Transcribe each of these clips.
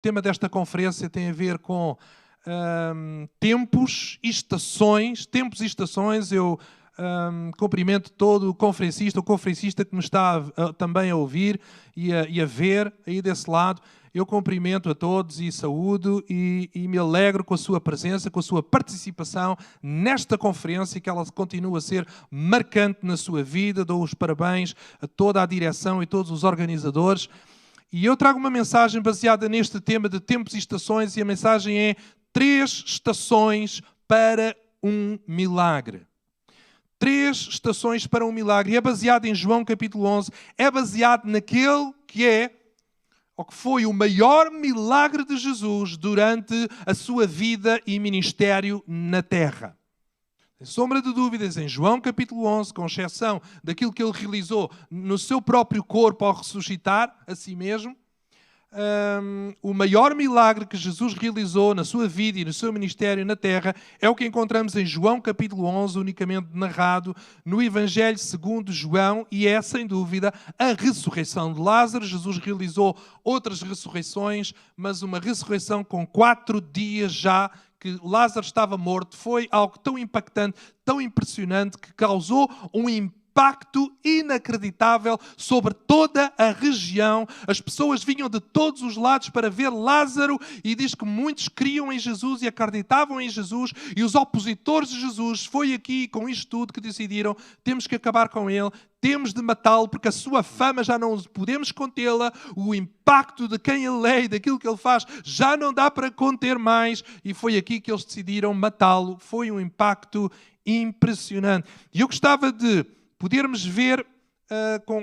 tema desta conferência tem a ver com tempos e estações. Tempos e estações. Eu cumprimento todo o conferencista que nos está também a ouvir e a ver aí desse lado. Eu cumprimento a todos e saúdo e me alegro com a sua presença, com a sua participação nesta conferência, que ela continua a ser marcante na sua vida. Dou os parabéns a toda a direção e todos os organizadores. E eu trago uma mensagem baseada neste tema de tempos e estações, e a mensagem é 3 estações para um milagre. 3 estações para um milagre. E é baseado em João capítulo 11. É baseado naquele que foi o maior milagre de Jesus durante a sua vida e ministério na terra. Sem sombra de dúvidas, em João capítulo 11, com exceção daquilo que ele realizou no seu próprio corpo ao ressuscitar a si mesmo, o maior milagre que Jesus realizou na sua vida e no seu ministério na terra é o que encontramos em João capítulo 11, unicamente narrado no Evangelho segundo João, e é, sem dúvida, a ressurreição de Lázaro. Jesus realizou outras ressurreições, mas uma ressurreição com 4 dias já que Lázaro estava morto foi algo tão impactante, tão impressionante, que causou um impacto inacreditável sobre toda a região. As pessoas vinham de todos os lados para ver Lázaro, e diz que muitos criam em Jesus e acreditavam em Jesus, e os opositores de Jesus foi aqui com isto tudo que decidiram: temos que acabar com ele, temos de matá-lo, porque a sua fama já não podemos contê-la, o impacto de quem ele é e daquilo que ele faz já não dá para conter mais, e foi aqui que eles decidiram matá-lo. Foi um impacto impressionante. E eu gostava de podermos ver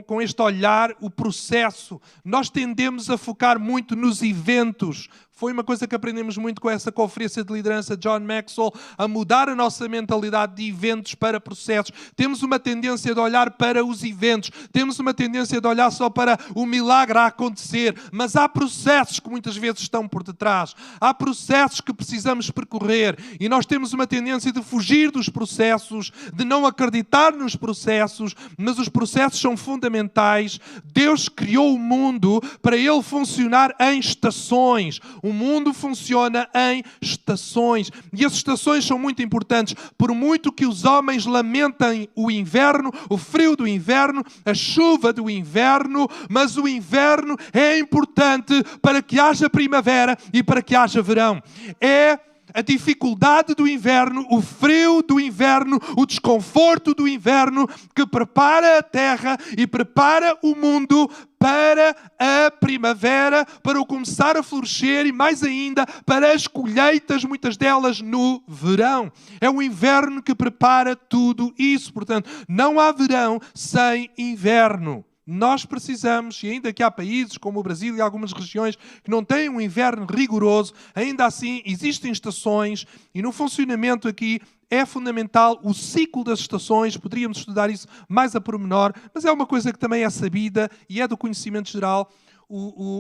com este olhar o processo. Nós tendemos a focar muito nos eventos. Foi uma coisa que aprendemos muito com essa conferência de liderança de John Maxwell, a mudar a nossa mentalidade de eventos para processos. Temos uma tendência de olhar para os eventos, temos uma tendência de olhar só para o milagre a acontecer, mas há processos que muitas vezes estão por detrás. Há processos que precisamos percorrer, e nós temos uma tendência de fugir dos processos, de não acreditar nos processos, mas os processos são fundamentais. Deus criou o mundo para ele funcionar em estações. O mundo funciona em estações, e as estações são muito importantes. Por muito que os homens lamentem o inverno, o frio do inverno, a chuva do inverno, mas o inverno é importante para que haja primavera e para que haja verão. É a dificuldade do inverno, o frio do inverno, o desconforto do inverno que prepara a terra e prepara o mundo para a primavera, para o começar a florescer, e mais ainda para as colheitas, muitas delas no verão. É o inverno que prepara tudo isso. Portanto, não há verão sem inverno. Nós precisamos, e ainda que há países como o Brasil e algumas regiões que não têm um inverno rigoroso, ainda assim existem estações, e no funcionamento aqui é fundamental o ciclo das estações. Poderíamos estudar isso mais a pormenor, mas é uma coisa que também é sabida e é do conhecimento geral.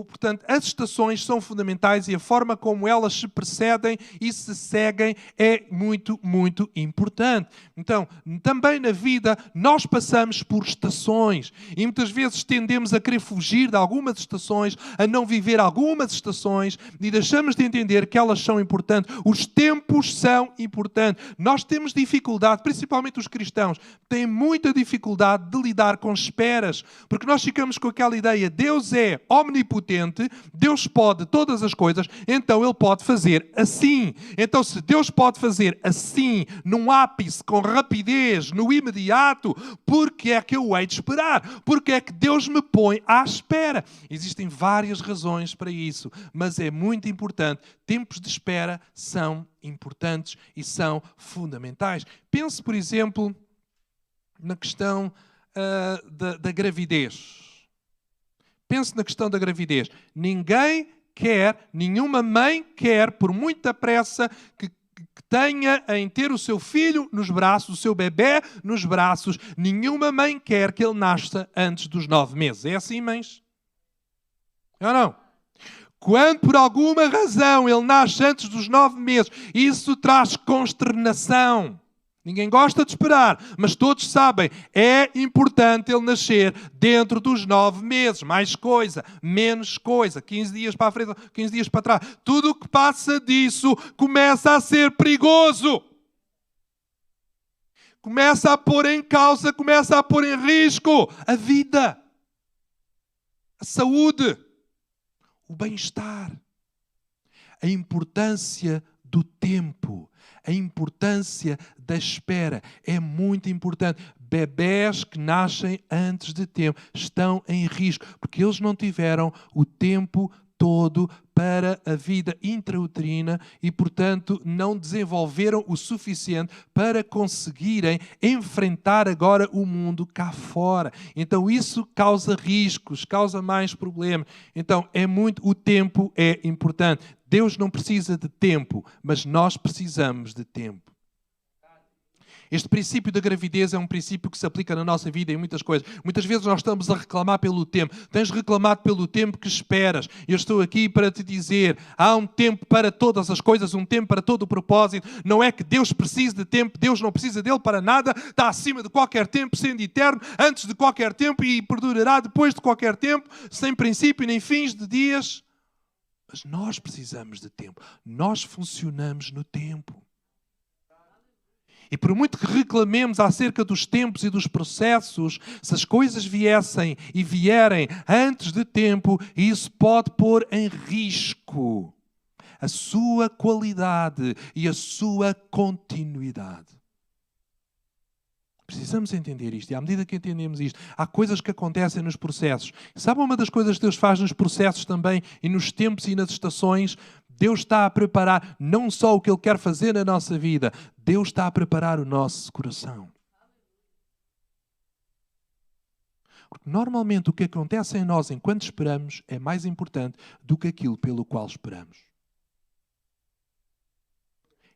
Portanto, as estações são fundamentais, e a forma como elas se precedem e se seguem é muito, muito importante. Então, também na vida, nós passamos por estações, e muitas vezes tendemos a querer fugir de algumas estações, a não viver algumas estações, e deixamos de entender que elas são importantes. Os tempos são importantes. Nós temos dificuldade, principalmente os cristãos, têm muita dificuldade de lidar com esperas, porque nós ficamos com aquela ideia: Deus é omnipotente, Deus pode todas as coisas, então Ele pode fazer assim. Então, se Deus pode fazer assim, num ápice, com rapidez, no imediato, por que é que eu hei de esperar? Porque é que Deus me põe à espera? Existem várias razões para isso, mas é muito importante. Tempos de espera são importantes e são fundamentais. Pense, por exemplo, na questão da gravidez. Pense na questão da gravidez. Ninguém quer, nenhuma mãe quer, por muita pressa que tenha em ter o seu filho nos braços, o seu bebê nos braços, nenhuma mãe quer que ele nasça antes dos 9 meses. É assim, mães? É ou não? Quando por alguma razão ele nasce antes dos 9 meses, isso traz consternação. Ninguém gosta de esperar, mas todos sabem, é importante ele nascer dentro dos 9 meses. Mais coisa, menos coisa, 15 dias para a frente, 15 dias para trás. Tudo o que passa disso começa a ser perigoso. Começa a pôr em causa, começa a pôr em risco a vida, a saúde, o bem-estar, a importância do tempo, a importância da espera. É muito importante. Bebés que nascem antes de tempo estão em risco, porque eles não tiveram o tempo todo para a vida intrauterina e, portanto, não desenvolveram o suficiente para conseguirem enfrentar agora o mundo cá fora. Então, isso causa riscos, causa mais problemas. Então, o tempo é importante. Deus não precisa de tempo, mas nós precisamos de tempo. Este princípio da gravidez é um princípio que se aplica na nossa vida em muitas coisas. Muitas vezes nós estamos a reclamar pelo tempo. Tens reclamado pelo tempo que esperas. Eu estou aqui para te dizer, há um tempo para todas as coisas, um tempo para todo o propósito. Não é que Deus precise de tempo, Deus não precisa dele para nada. Está acima de qualquer tempo, sendo eterno, antes de qualquer tempo e perdurará depois de qualquer tempo, sem princípio nem fins de dias. Mas nós precisamos de tempo. Nós funcionamos no tempo. E por muito que reclamemos acerca dos tempos e dos processos, se as coisas viessem e vierem antes de tempo, isso pode pôr em risco a sua qualidade e a sua continuidade. Precisamos entender isto. E à medida que entendemos isto, há coisas que acontecem nos processos. Sabe uma das coisas que Deus faz nos processos também, e nos tempos e nas estações? Deus está a preparar não só o que Ele quer fazer na nossa vida, Deus está a preparar o nosso coração. Porque normalmente o que acontece em nós enquanto esperamos é mais importante do que aquilo pelo qual esperamos.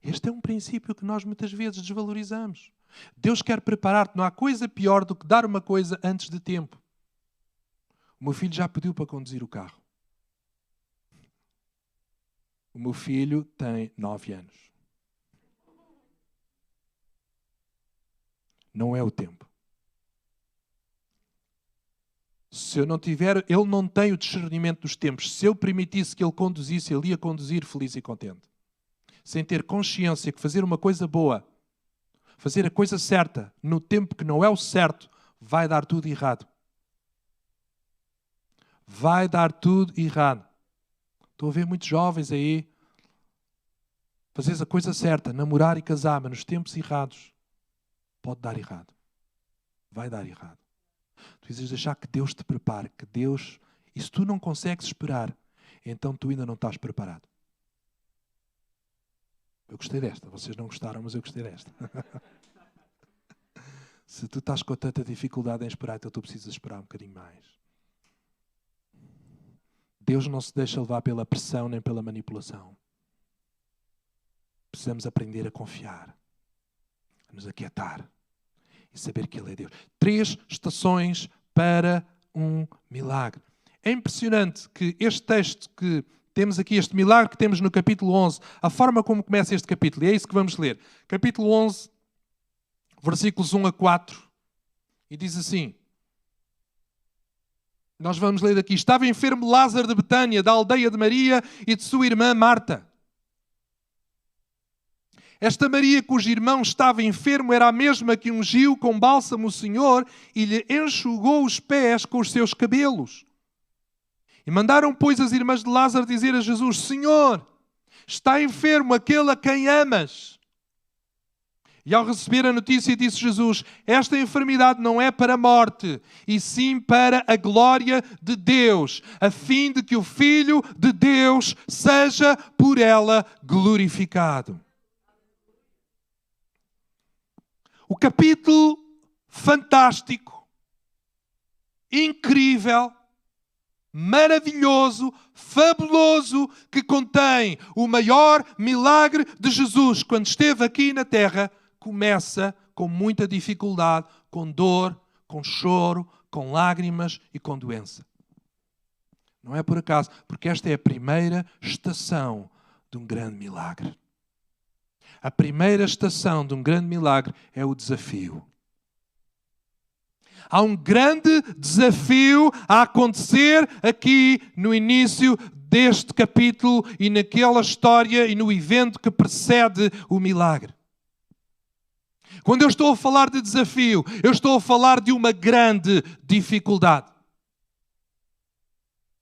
Este é um princípio que nós muitas vezes desvalorizamos. Deus quer preparar-te. Não há coisa pior do que dar uma coisa antes de tempo. O meu filho já pediu para conduzir o carro. O meu filho tem 9 anos. Não é o tempo. Se eu não tiver, ele não tem o discernimento dos tempos. Se eu permitisse que ele conduzisse, ele ia conduzir feliz e contente. Sem ter consciência que fazer uma coisa boa, fazer a coisa certa, no tempo que não é o certo, vai dar tudo errado. Vai dar tudo errado. Estou a ver muitos jovens aí, fazeres a coisa certa, namorar e casar, mas nos tempos errados, pode dar errado. Vai dar errado. Tu precisas deixar que Deus te prepare, que Deus... E se tu não consegues esperar, então tu ainda não estás preparado. Eu gostei desta. Vocês não gostaram, mas eu gostei desta. Se tu estás com tanta dificuldade em esperar, então tu precisas esperar um bocadinho mais. Deus não se deixa levar pela pressão nem pela manipulação. Precisamos aprender a confiar, a nos aquietar e saber que Ele é Deus. 3 estações para um milagre. É impressionante que este texto que temos aqui, este milagre que temos no capítulo 11, a forma como começa este capítulo, e é isso que vamos ler. Capítulo 11, versículos 1 a 4, e diz assim... Nós vamos ler daqui. Estava enfermo Lázaro de Betânia, da aldeia de Maria e de sua irmã Marta. Esta Maria, cujo irmão estava enfermo, era a mesma que ungiu com bálsamo o Senhor e lhe enxugou os pés com os seus cabelos. E mandaram, pois, as irmãs de Lázaro dizer a Jesus: Senhor, está enfermo aquele a quem amas. E ao receber a notícia, disse Jesus: esta enfermidade não é para a morte, e sim para a glória de Deus, a fim de que o Filho de Deus seja por ela glorificado. O capítulo fantástico, incrível, maravilhoso, fabuloso, que contém o maior milagre de Jesus quando esteve aqui na terra, começa com muita dificuldade, com dor, com choro, com lágrimas e com doença. Não é por acaso, porque esta é a primeira estação de um grande milagre. A primeira estação de um grande milagre é o desafio. Há um grande desafio a acontecer aqui no início deste capítulo e naquela história e no evento que precede o milagre. Quando eu estou a falar de desafio, eu estou a falar de uma grande dificuldade.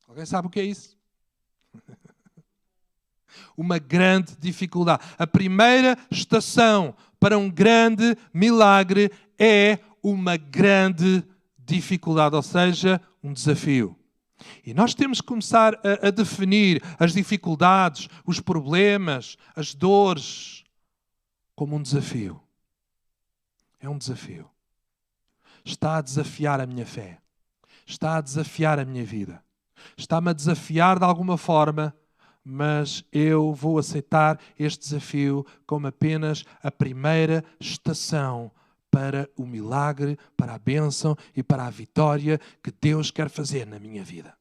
Alguém sabe o que é isso? Uma grande dificuldade. A primeira estação para um grande milagre é uma grande dificuldade, ou seja, um desafio. E nós temos que começar a definir as dificuldades, os problemas, as dores, como um desafio. É um desafio. Está a desafiar a minha fé. Está a desafiar a minha vida. Está-me a desafiar de alguma forma, mas eu vou aceitar este desafio como apenas a primeira estação para o milagre, para a bênção e para a vitória que Deus quer fazer na minha vida.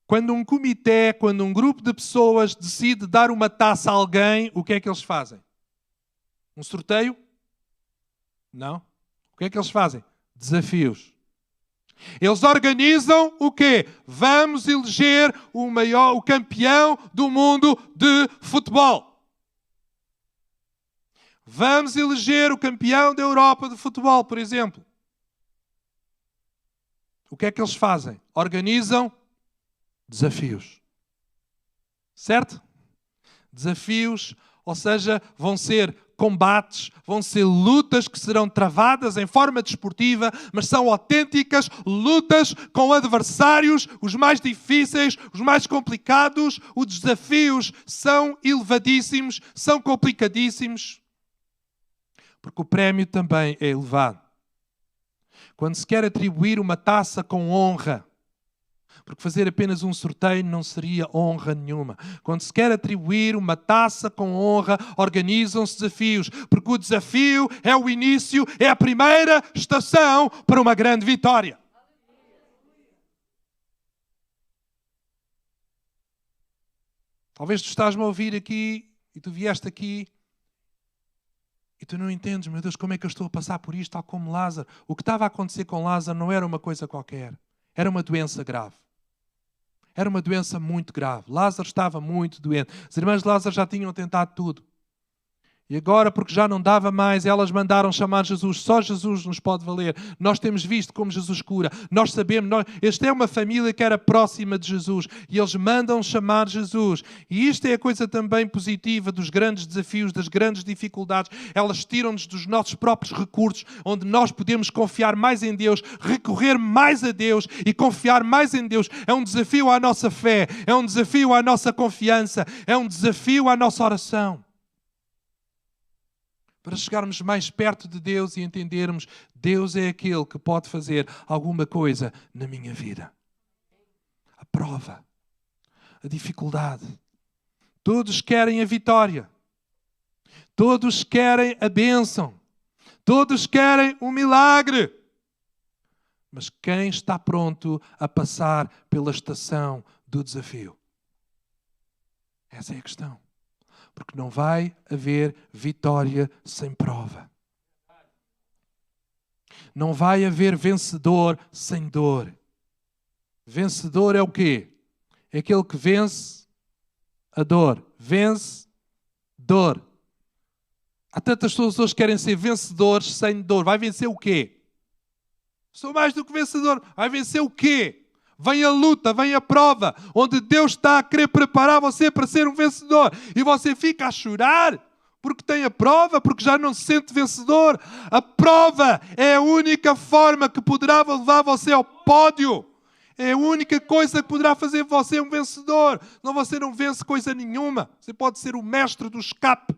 Quando um comitê, quando um grupo de pessoas decide dar uma taça a alguém, o que é que eles fazem? Um sorteio? Não. O que é que eles fazem? Desafios. Eles organizam o quê? Vamos eleger o campeão do mundo de futebol. Vamos eleger o campeão da Europa de futebol, por exemplo. O que é que eles fazem? Organizam desafios. Certo? Desafios, ou seja, vão ser combates, vão ser lutas que serão travadas em forma desportiva, mas são autênticas lutas com adversários, os mais difíceis, os mais complicados. Os desafios são elevadíssimos, são complicadíssimos, porque o prémio também é elevado. Quando se quer atribuir uma taça com honra, porque fazer apenas um sorteio não seria honra nenhuma. Quando se quer atribuir uma taça com honra, organizam-se desafios, porque o desafio é o início, é a primeira estação para uma grande vitória. Talvez tu estás-me a ouvir aqui e tu vieste aqui e tu não entendes, meu Deus, como é que eu estou a passar por isto, tal como Lázaro. O que estava a acontecer com Lázaro não era uma coisa qualquer, era uma doença grave. Era uma doença muito grave. Lázaro estava muito doente. As irmãs de Lázaro já tinham tentado tudo. E agora, porque já não dava mais, elas mandaram chamar Jesus. Só Jesus nos pode valer. Nós temos visto como Jesus cura. Nós sabemos, esta é uma família que era próxima de Jesus. E eles mandam chamar Jesus. E isto é a coisa também positiva dos grandes desafios, das grandes dificuldades. Elas tiram-nos dos nossos próprios recursos, onde nós podemos confiar mais em Deus, recorrer mais a Deus e confiar mais em Deus. É um desafio à nossa fé, é um desafio à nossa confiança, é um desafio à nossa oração. Para chegarmos mais perto de Deus e entendermos, Deus é aquele que pode fazer alguma coisa na minha vida. A prova, a dificuldade. Todos querem a vitória. Todos querem a bênção. Todos querem um milagre. Mas quem está pronto a passar pela estação do desafio? Essa é a questão. Porque não vai haver vitória sem prova. Não vai haver vencedor sem dor. Vencedor é o quê? É aquele que vence a dor. Vence dor. Há tantas pessoas hoje que querem ser vencedores sem dor. Vai vencer o quê? Sou mais do que vencedor. Vai vencer o quê? Vem a luta, vem a prova, onde Deus está a querer preparar você para ser um vencedor. E você fica a chorar porque tem a prova, porque já não se sente vencedor. A prova é a única forma que poderá levar você ao pódio. É a única coisa que poderá fazer você um vencedor. Não, você não vence coisa nenhuma. Você pode ser o mestre do escape.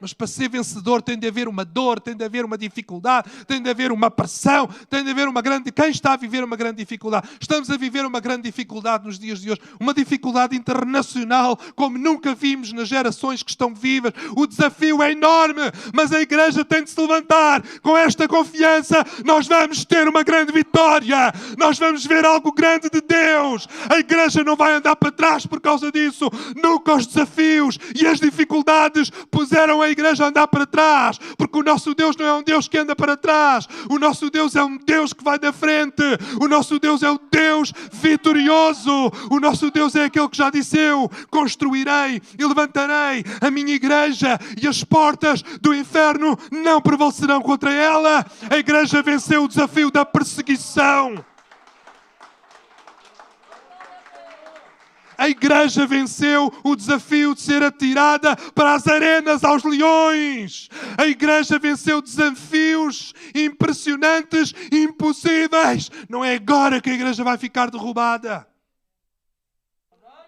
Mas para ser vencedor tem de haver uma dor, tem de haver uma dificuldade, tem de haver uma pressão, tem de haver uma grande... Quem está a viver uma grande dificuldade? Estamos a viver uma grande dificuldade nos dias de hoje. Uma dificuldade internacional, como nunca vimos nas gerações que estão vivas. O desafio é enorme, mas a igreja tem de se levantar. Com esta confiança, nós vamos ter uma grande vitória. Nós vamos ver algo grande de Deus. A igreja não vai andar para trás por causa disso. Nunca os desafios e as dificuldades puseram a igreja a andar para trás, porque o nosso Deus não é um Deus que anda para trás. O nosso Deus é um Deus que vai da frente. O nosso Deus é o Deus vitorioso. O nosso Deus é aquele que já disse: eu construirei e levantarei a minha igreja e as portas do inferno não prevalecerão contra ela. A igreja venceu o desafio da perseguição. A igreja venceu o desafio de ser atirada para as arenas aos leões. A igreja venceu desafios impressionantes e impossíveis. Não é agora que a igreja vai ficar derrubada.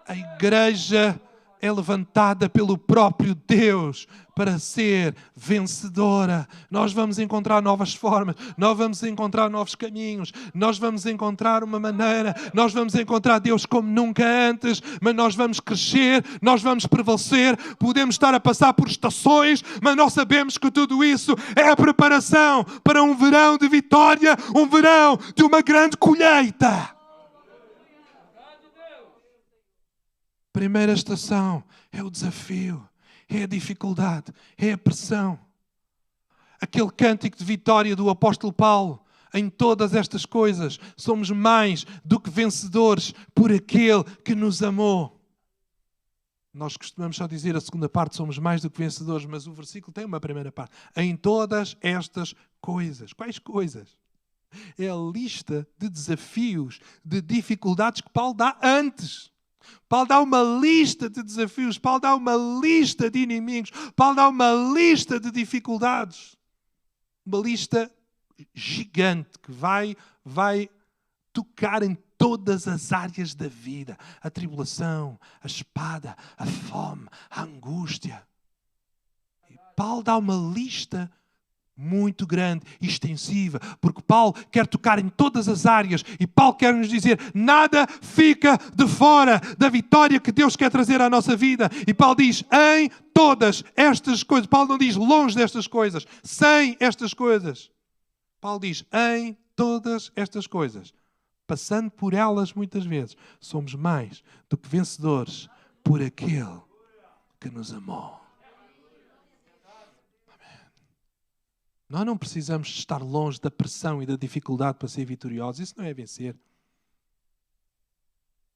A igreja é levantada pelo próprio Deus para ser vencedora. Nós vamos encontrar novas formas, nós vamos encontrar novos caminhos, nós vamos encontrar uma maneira, nós vamos encontrar Deus como nunca antes, mas nós vamos crescer, nós vamos prevalecer. Podemos estar a passar por estações, mas nós sabemos que tudo isso é a preparação para um verão de vitória, um verão de uma grande colheita. Primeira estação é o desafio, é a dificuldade, é a pressão. Aquele cântico de vitória do apóstolo Paulo: em todas estas coisas somos mais do que vencedores por aquele que nos amou. Nós costumamos só dizer a segunda parte, somos mais do que vencedores, mas o versículo tem uma primeira parte. Em todas estas coisas. Quais coisas? É a lista de desafios, de dificuldades que Paulo dá antes. Paulo dá uma lista de desafios, Paulo dá uma lista de inimigos, Paulo dá uma lista de dificuldades. Uma lista gigante que vai tocar em todas as áreas da vida. A tribulação, a espada, a fome, a angústia. E Paulo dá uma lista muito grande e extensiva, porque Paulo quer tocar em todas as áreas e Paulo quer nos dizer: nada fica de fora da vitória que Deus quer trazer à nossa vida. E Paulo diz: em todas estas coisas. Paulo não diz longe destas coisas, sem estas coisas. Paulo diz: em todas estas coisas, passando por elas muitas vezes, somos mais do que vencedores por aquele que nos amou. Nós não precisamos estar longe da pressão e da dificuldade para ser vitoriosos. Isso não é vencer.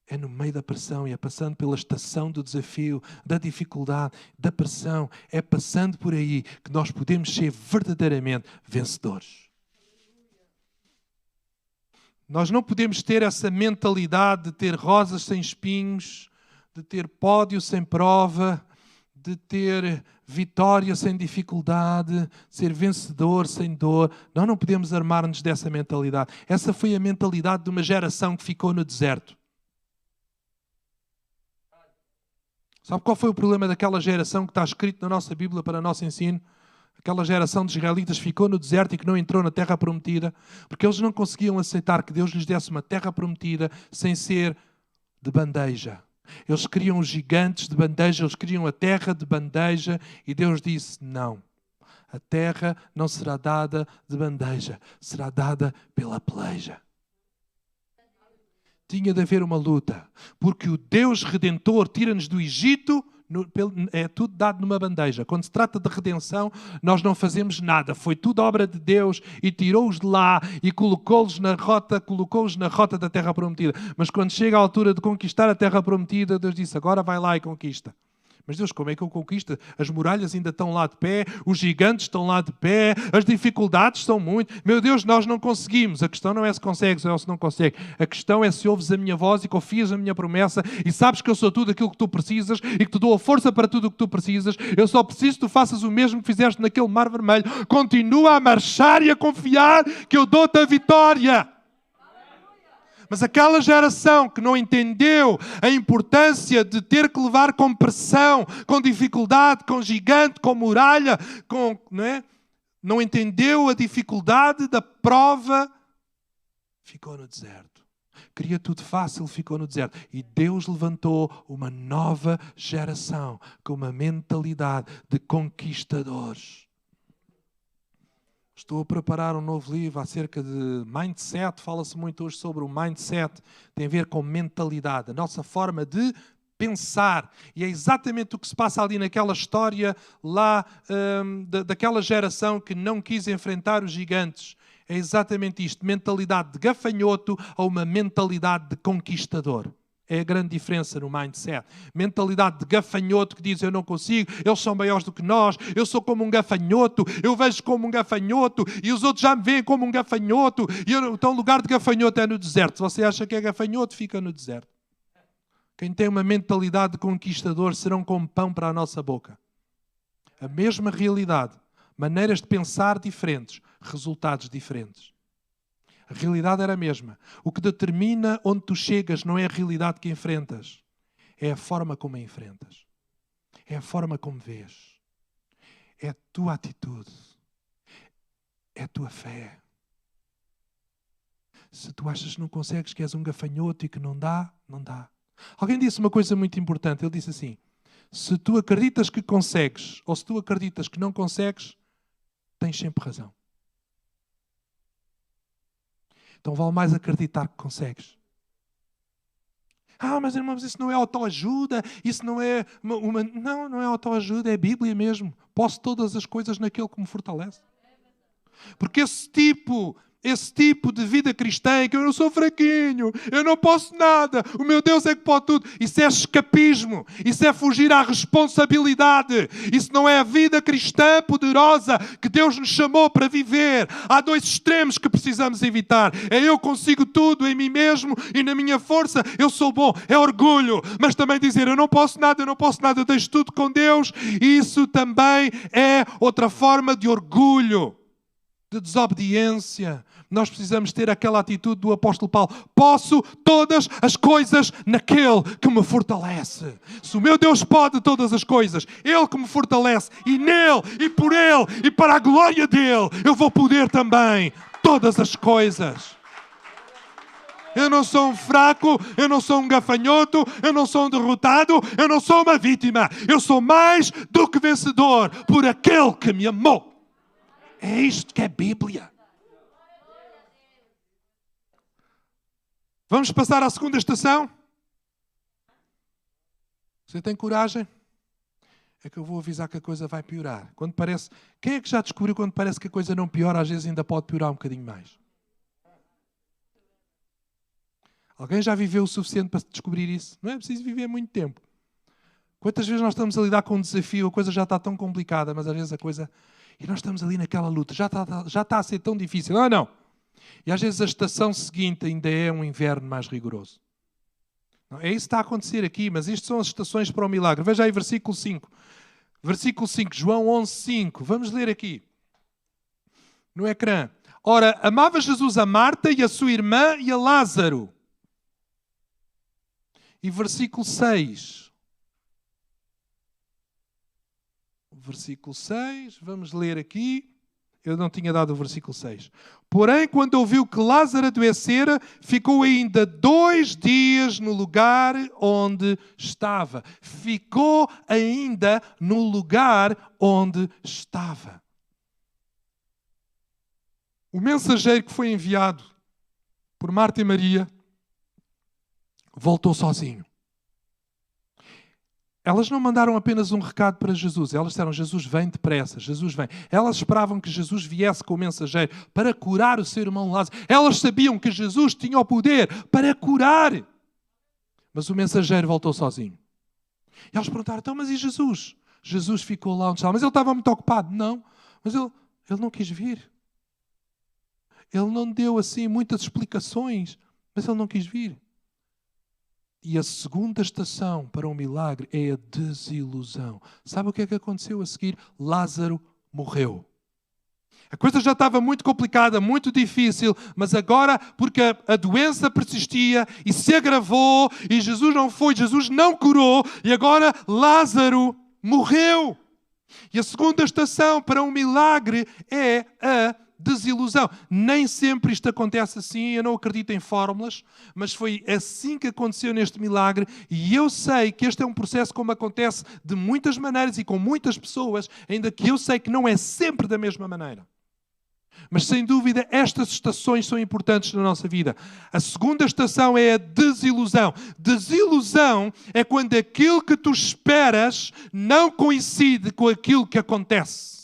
É no meio da pressão, e é passando pela estação do desafio, da dificuldade, da pressão. É passando por aí que nós podemos ser verdadeiramente vencedores. Nós não podemos ter essa mentalidade de ter rosas sem espinhos, de ter pódio sem prova, de ter vitória sem dificuldade, ser vencedor sem dor. Nós não podemos armar-nos dessa mentalidade. Essa foi a mentalidade de uma geração que ficou no deserto. Sabe qual foi o problema daquela geração que está escrito na nossa Bíblia para nosso ensino? Aquela geração de israelitas ficou no deserto e que não entrou na terra prometida, porque eles não conseguiam aceitar que Deus lhes desse uma terra prometida sem ser de bandeja. Eles queriam os gigantes de bandeja, eles queriam a terra de bandeja, e Deus disse: não, a terra não será dada de bandeja, será dada pela peleja. Tinha de haver uma luta, porque o Deus Redentor tira-nos do Egito, é tudo dado numa bandeja. Quando se trata de redenção, nós não fazemos nada. Foi tudo obra de Deus e tirou-os de lá e colocou-os na rota da terra prometida. Mas quando chega a altura de conquistar a terra prometida, Deus disse: agora vai lá e conquista. Mas Deus, como é que eu conquisto? As muralhas ainda estão lá de pé, os gigantes estão lá de pé, as dificuldades são muitas. Meu Deus, nós não conseguimos. A questão não é se consegues ou se não consegues. A questão é se ouves a minha voz e confias na minha promessa e sabes que eu sou tudo aquilo que tu precisas e que te dou a força para tudo o que tu precisas. Eu só preciso que tu faças o mesmo que fizeste naquele mar vermelho. Continua a marchar e a confiar que eu dou-te a vitória. Mas aquela geração que não entendeu a importância de ter que levar com pressão, com dificuldade, com gigante, com muralha, não entendeu a dificuldade da prova, ficou no deserto. Queria tudo fácil, ficou no deserto. E Deus levantou uma nova geração com uma mentalidade de conquistadores. Estou a preparar um novo livro acerca de mindset. Fala-se muito hoje sobre o mindset. Tem a ver com mentalidade, a nossa forma de pensar. E é exatamente o que se passa ali naquela história lá daquela geração que não quis enfrentar os gigantes. É exatamente isto. Mentalidade de gafanhoto a uma mentalidade de conquistador. É a grande diferença no mindset. Mentalidade de gafanhoto que diz eu não consigo, eles são maiores do que nós, eu sou como um gafanhoto, eu vejo como um gafanhoto e os outros já me veem como um gafanhoto. Então o lugar de gafanhoto é no deserto. Se você acha que é gafanhoto, fica no deserto. Quem tem uma mentalidade de conquistador serão como pão para a nossa boca. A mesma realidade, maneiras de pensar diferentes, resultados diferentes. A realidade era a mesma. O que determina onde tu chegas não é a realidade que enfrentas. É a forma como a enfrentas. É a forma como vês. É a tua atitude. É a tua fé. Se tu achas que não consegues, que és um gafanhoto e que não dá, não dá. Alguém disse uma coisa muito importante. Ele disse assim, se tu acreditas que consegues ou se tu acreditas que não consegues, tens sempre razão. Então vale mais acreditar que consegues. Mas irmãos, isso não é autoajuda, isso não é Não é autoajuda, é a Bíblia mesmo. Posso todas as coisas naquele que me fortalece. Porque esse tipo de vida cristã em que eu não sou fraquinho, eu não posso nada, o meu Deus é que pode tudo, isso é escapismo, isso é fugir à responsabilidade, isso não é a vida cristã poderosa que Deus nos chamou para viver. Há dois extremos que precisamos evitar, é eu consigo tudo em mim mesmo e na minha força, eu sou bom, é orgulho, mas também dizer eu não posso nada, eu deixo tudo com Deus, isso também é outra forma de orgulho, de desobediência. Nós precisamos ter aquela atitude do apóstolo Paulo. Posso todas as coisas naquele que me fortalece. Se o meu Deus pode todas as coisas, Ele que me fortalece, e nele, e por Ele, e para a glória dEle, eu vou poder também todas as coisas. Eu não sou um fraco, eu não sou um gafanhoto, eu não sou um derrotado, eu não sou uma vítima. Eu sou mais do que vencedor por aquele que me amou. É isto que é Bíblia. Vamos passar à segunda estação? Você tem coragem? É que eu vou avisar que a coisa vai piorar. Quem é que já descobriu quando parece que a coisa não piora, às vezes ainda pode piorar um bocadinho mais? Alguém já viveu o suficiente para descobrir isso? Não é preciso viver muito tempo. Quantas vezes nós estamos a lidar com um desafio, a coisa já está tão complicada, mas às vezes a coisa... E nós estamos ali naquela luta, já está a ser tão difícil. Não. E às vezes a estação seguinte ainda é um inverno mais rigoroso. Não, é isso que está a acontecer aqui, mas isto são as estações para o milagre. Veja aí versículo 5. Versículo 5, João 11, 5. Vamos ler aqui. No ecrã. Ora, amava Jesus a Marta e a sua irmã e a Lázaro. E versículo 6. Versículo 6, vamos ler aqui. Eu não tinha dado o versículo 6. Porém, quando ouviu que Lázaro adoecera, ficou ainda 2 dias no lugar onde estava. Ficou ainda no lugar onde estava. O mensageiro que foi enviado por Marta e Maria voltou sozinho. Elas não mandaram apenas um recado para Jesus. Elas disseram, Jesus vem depressa, Jesus vem. Elas esperavam que Jesus viesse com o mensageiro para curar o seu irmão Lázaro. Elas sabiam que Jesus tinha o poder para curar. Mas o mensageiro voltou sozinho. E elas perguntaram, então, mas e Jesus? Jesus ficou lá onde estava. Mas ele estava muito ocupado. Não, mas ele não quis vir. Ele não deu assim muitas explicações, mas ele não quis vir. E a segunda estação para um milagre é a desilusão. Sabe o que é que aconteceu a seguir? Lázaro morreu. A coisa já estava muito complicada, muito difícil, mas agora, porque a doença persistia e se agravou, e Jesus não curou, e agora Lázaro morreu. E a segunda estação para um milagre é a desilusão. Nem sempre isto acontece assim, eu não acredito em fórmulas, mas foi assim que aconteceu neste milagre, e eu sei que este é um processo como acontece de muitas maneiras e com muitas pessoas, ainda que eu sei que não é sempre da mesma maneira. Mas, sem dúvida, estas estações são importantes na nossa vida. A segunda estação é a desilusão. Desilusão é quando aquilo que tu esperas não coincide com aquilo que acontece.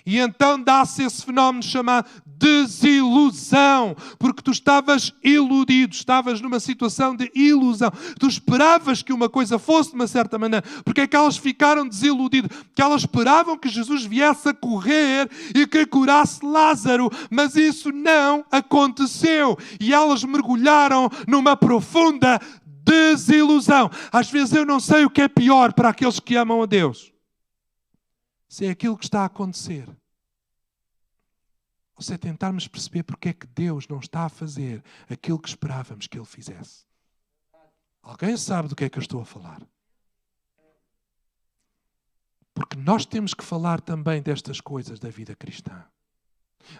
E então dá-se esse fenómeno chamado desilusão, porque tu estavas iludido, estavas numa situação de ilusão. Tu esperavas que uma coisa fosse de uma certa maneira. Porque é que elas ficaram desiludidas? Porque elas esperavam que Jesus viesse a correr e que curasse Lázaro, mas isso não aconteceu. E elas mergulharam numa profunda desilusão. Às vezes eu não sei o que é pior para aqueles que amam a Deus. Se é aquilo que está a acontecer. Ou se é tentarmos perceber porque é que Deus não está a fazer aquilo que esperávamos que Ele fizesse. Alguém sabe do que é que eu estou a falar? Porque nós temos que falar também destas coisas da vida cristã.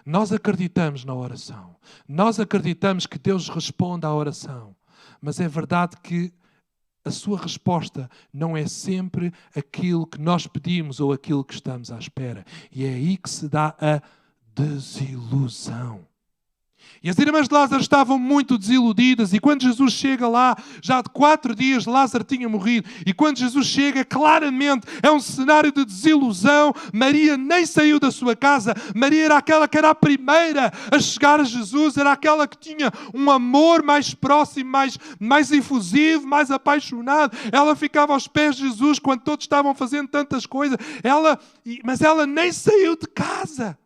Nós acreditamos na oração. Nós acreditamos que Deus responde à oração. Mas é verdade que a sua resposta não é sempre aquilo que nós pedimos ou aquilo que estamos à espera. E é aí que se dá a desilusão. E as irmãs de Lázaro estavam muito desiludidas, e quando Jesus chega lá, já de 4 dias Lázaro tinha morrido, e quando Jesus chega, claramente é um cenário de desilusão. Maria nem saiu da sua casa. Maria era aquela que era a primeira a chegar a Jesus, era aquela que tinha um amor mais próximo, mais efusivo, mais apaixonado. Ela ficava aos pés de Jesus quando todos estavam fazendo tantas coisas, mas ela nem saiu de casa.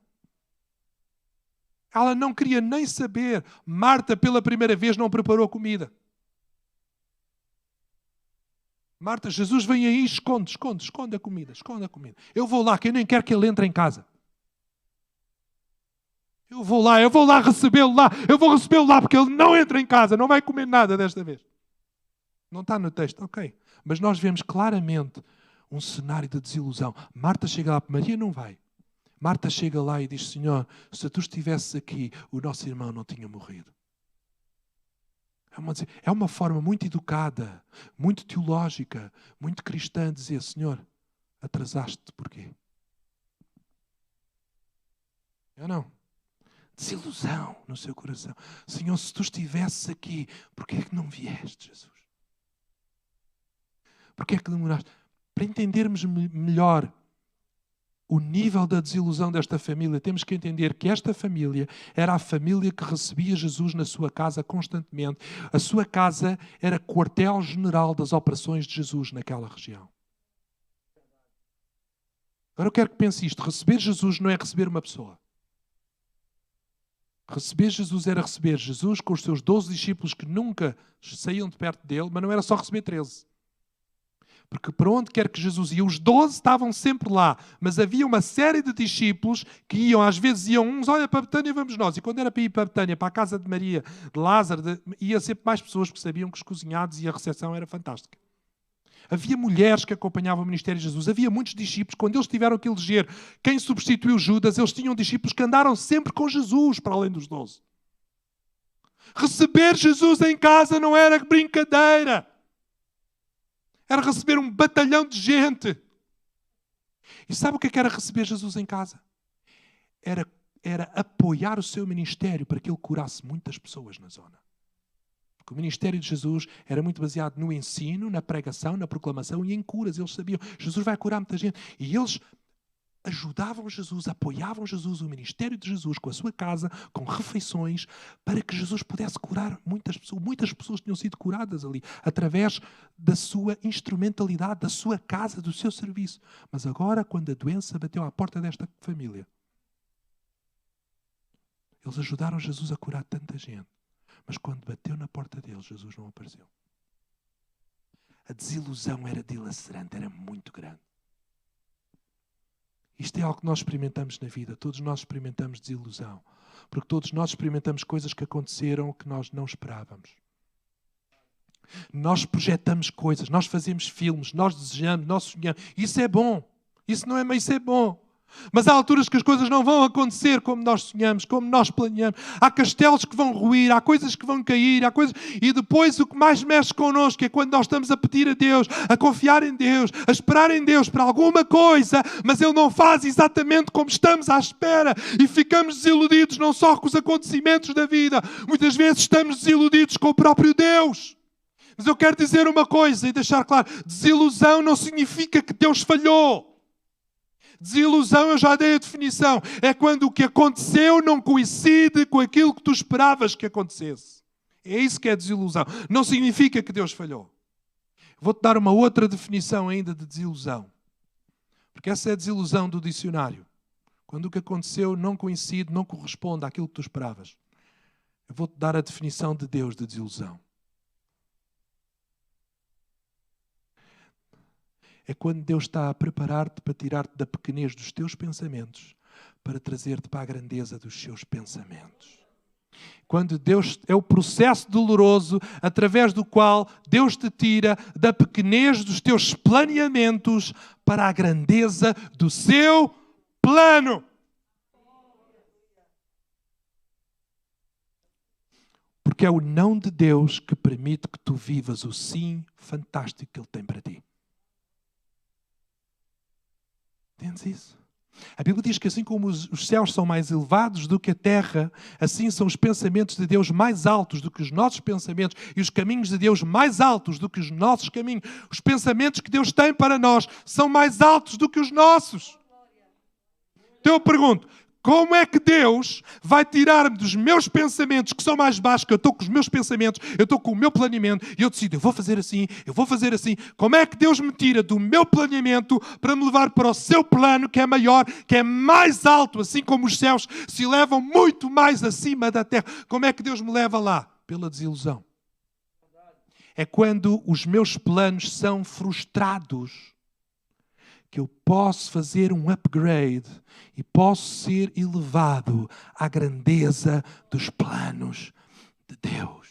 Ela não queria nem saber. Marta, pela primeira vez, não preparou comida. Marta, Jesus vem aí, esconde a comida, esconde a comida. Eu vou lá, que eu nem quero que ele entre em casa. Eu vou lá recebê-lo lá. Eu vou recebê-lo lá, porque ele não entra em casa, não vai comer nada desta vez. Não está no texto, ok. Mas nós vemos claramente um cenário de desilusão. Marta chega lá, Maria não vai. Marta chega lá e diz: Senhor, se tu estivesses aqui, o nosso irmão não tinha morrido. É uma forma muito educada, muito teológica, muito cristã de dizer: Senhor, atrasaste-te porquê? Eu não. Desilusão no seu coração. Senhor, se tu estivesses aqui, porquê é que não vieste, Jesus? Porquê é que demoraste? Para entendermos melhor o nível da desilusão desta família, temos que entender que esta família era a família que recebia Jesus na sua casa constantemente. A sua casa era quartel-general das operações de Jesus naquela região. Agora eu quero que pense isto. Receber Jesus não é receber uma pessoa. Receber Jesus era receber Jesus com os seus 12 discípulos que nunca saíam de perto dele, mas não era só receber 13. Porque para onde quer que Jesus ia, os 12 estavam sempre lá, mas havia uma série de discípulos que iam, às vezes iam uns, olha, para Betânia vamos nós, e quando era para ir para Betânia, para a casa de Maria, de Lázaro, ia sempre mais pessoas, porque sabiam que os cozinhados e a recepção era fantástica. Havia mulheres que acompanhavam o ministério de Jesus, havia muitos discípulos. Quando eles tiveram que eleger quem substituiu Judas, eles tinham discípulos que andaram sempre com Jesus, para além dos 12. Receber Jesus em casa não era brincadeira. Era receber um batalhão de gente. E sabe o que era receber Jesus em casa? Era apoiar o seu ministério para que ele curasse muitas pessoas na zona. Porque o ministério de Jesus era muito baseado no ensino, na pregação, na proclamação e em curas. Eles sabiam, Jesus vai curar muita gente. E eles ajudavam Jesus, apoiavam Jesus, o ministério de Jesus, com a sua casa, com refeições, para que Jesus pudesse curar muitas pessoas. Muitas pessoas tinham sido curadas ali, através da sua instrumentalidade, da sua casa, do seu serviço. Mas agora, quando a doença bateu à porta desta família, eles ajudaram Jesus a curar tanta gente. Mas quando bateu na porta deles, Jesus não apareceu. A desilusão era dilacerante, era muito grande. Isto é algo que nós experimentamos na vida. Todos nós experimentamos desilusão. Porque todos nós experimentamos coisas que aconteceram que nós não esperávamos. Nós projetamos coisas, nós fazemos filmes, nós desejamos, nós sonhamos. Isso é bom. Isso não é, mas isso é bom. Mas há alturas que as coisas não vão acontecer como nós sonhamos, como nós planeamos. Há castelos que vão ruir, há coisas que vão cair, há coisas... E depois o que mais mexe connosco é quando nós estamos a pedir a Deus, a confiar em Deus, a esperar em Deus para alguma coisa, mas Ele não faz exatamente como estamos à espera. E ficamos desiludidos não só com os acontecimentos da vida, muitas vezes estamos desiludidos com o próprio Deus. Mas eu quero dizer uma coisa e deixar claro, desilusão não significa que Deus falhou. Desilusão, eu já dei a definição, é quando o que aconteceu não coincide com aquilo que tu esperavas que acontecesse. É isso que é desilusão. Não significa que Deus falhou. Vou-te dar uma outra definição ainda de desilusão. Porque essa é a desilusão do dicionário. Quando o que aconteceu não coincide, não corresponde àquilo que tu esperavas. Eu vou-te dar a definição de Deus de desilusão. É quando Deus está a preparar-te para tirar-te da pequenez dos teus pensamentos para trazer-te para a grandeza dos seus pensamentos. Quando Deus é o processo doloroso através do qual Deus te tira da pequenez dos teus planeamentos para a grandeza do seu plano. Porque é o não de Deus que permite que tu vivas o sim fantástico que Ele tem para ti. Entendes isso? A Bíblia diz que assim como os céus são mais elevados do que a terra, assim são os pensamentos de Deus mais altos do que os nossos pensamentos e os caminhos de Deus mais altos do que os nossos caminhos. Os pensamentos que Deus tem para nós são mais altos do que os nossos. Então eu pergunto, como é que Deus vai tirar-me dos meus pensamentos que são mais baixos, que eu estou com os meus pensamentos, eu estou com o meu planeamento e eu decido, eu vou fazer assim, eu vou fazer assim. Como é que Deus me tira do meu planeamento para me levar para o seu plano que é maior, que é mais alto, assim como os céus se elevam muito mais acima da terra? Como é que Deus me leva lá? Pela desilusão. É quando os meus planos são frustrados que eu posso fazer um upgrade e posso ser elevado à grandeza dos planos de Deus.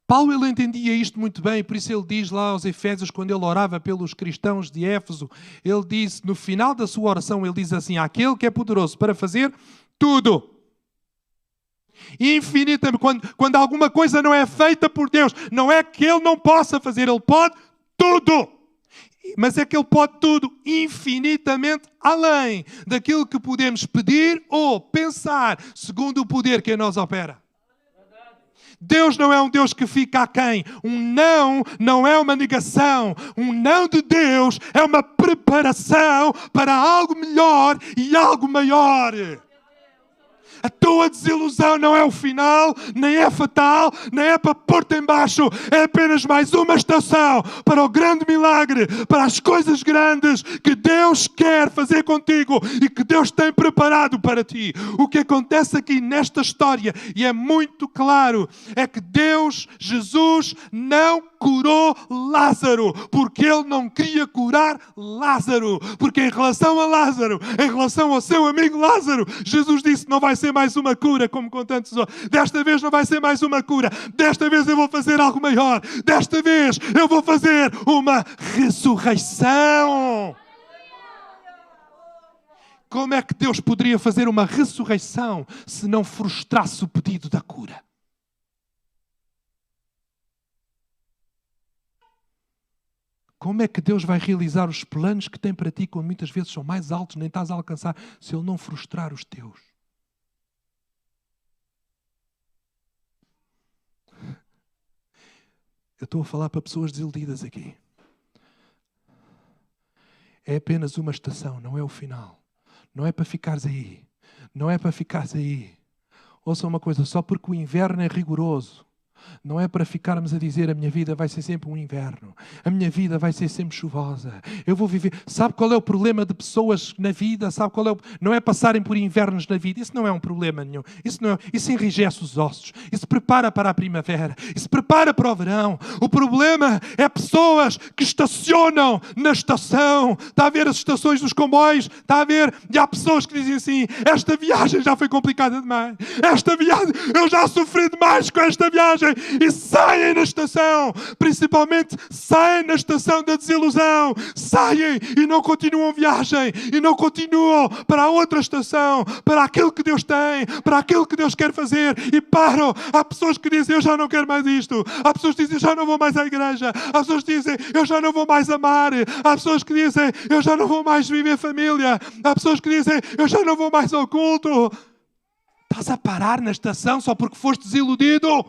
Paulo, ele entendia isto muito bem, por isso ele diz lá aos Efésios, quando ele orava pelos cristãos de Éfeso, ele disse, no final da sua oração, ele diz assim, aquele que é poderoso para fazer tudo. Infinitamente, quando alguma coisa não é feita por Deus, não é que Ele não possa fazer, Ele pode tudo. Mas é que Ele pode tudo infinitamente além daquilo que podemos pedir ou pensar, segundo o poder que em nós opera. Deus não é um Deus que fica aquém. Um não é uma negação. Um não de Deus é uma preparação para algo melhor e algo maior. A tua desilusão não é o final, nem é fatal, nem é para pôr-te em baixo. É apenas mais uma estação para o grande milagre, para as coisas grandes que Deus quer fazer contigo e que Deus tem preparado para ti. O que acontece aqui nesta história, e é muito claro, é que Deus, Jesus, não curou Lázaro, porque Ele não queria curar Lázaro. Porque em relação a Lázaro, em relação ao seu amigo Lázaro, Jesus disse, não vai ser mais uma cura, como com tantos outros. Desta vez não vai ser mais uma cura. Desta vez eu vou fazer algo maior. Desta vez eu vou fazer uma ressurreição. Como é que Deus poderia fazer uma ressurreição se não frustrasse o pedido da cura? Como é que Deus vai realizar os planos que tem para ti, quando muitas vezes são mais altos, nem estás a alcançar, se Ele não frustrar os teus? Eu estou a falar para pessoas desiludidas aqui. É apenas uma estação, não é o final. Não é para ficares aí. Não é para ficares aí. Ouça uma coisa, só porque o inverno é rigoroso, Não é para ficarmos a dizer a minha vida vai ser sempre um inverno. A minha vida vai ser sempre chuvosa. Eu vou viver... Sabe qual é o problema de pessoas na vida? Sabe qual é Não é passarem por invernos na vida. Isso não é um problema nenhum. Isso enrijece os ossos. Isso prepara para a primavera. Isso prepara para o verão. O problema é pessoas que estacionam na estação. Está a ver as estações dos comboios? Está a ver? E há pessoas que dizem assim, esta viagem já foi complicada demais. Esta viagem, eu já sofri demais com esta viagem. E saem na estação, principalmente saem na estação da desilusão, saem e não continuam viagem, e não continuam para a outra estação, para aquilo que Deus tem, para aquilo que Deus quer fazer, e param. Há pessoas que dizem, eu já não quero mais isto. Há pessoas que dizem, eu já não vou mais à igreja. Há pessoas que dizem, eu já não vou mais amar. Há pessoas que dizem, eu já não vou mais viver família. Há pessoas que dizem, eu já não vou mais ao culto. Estás a parar na estação só porque foste desiludido?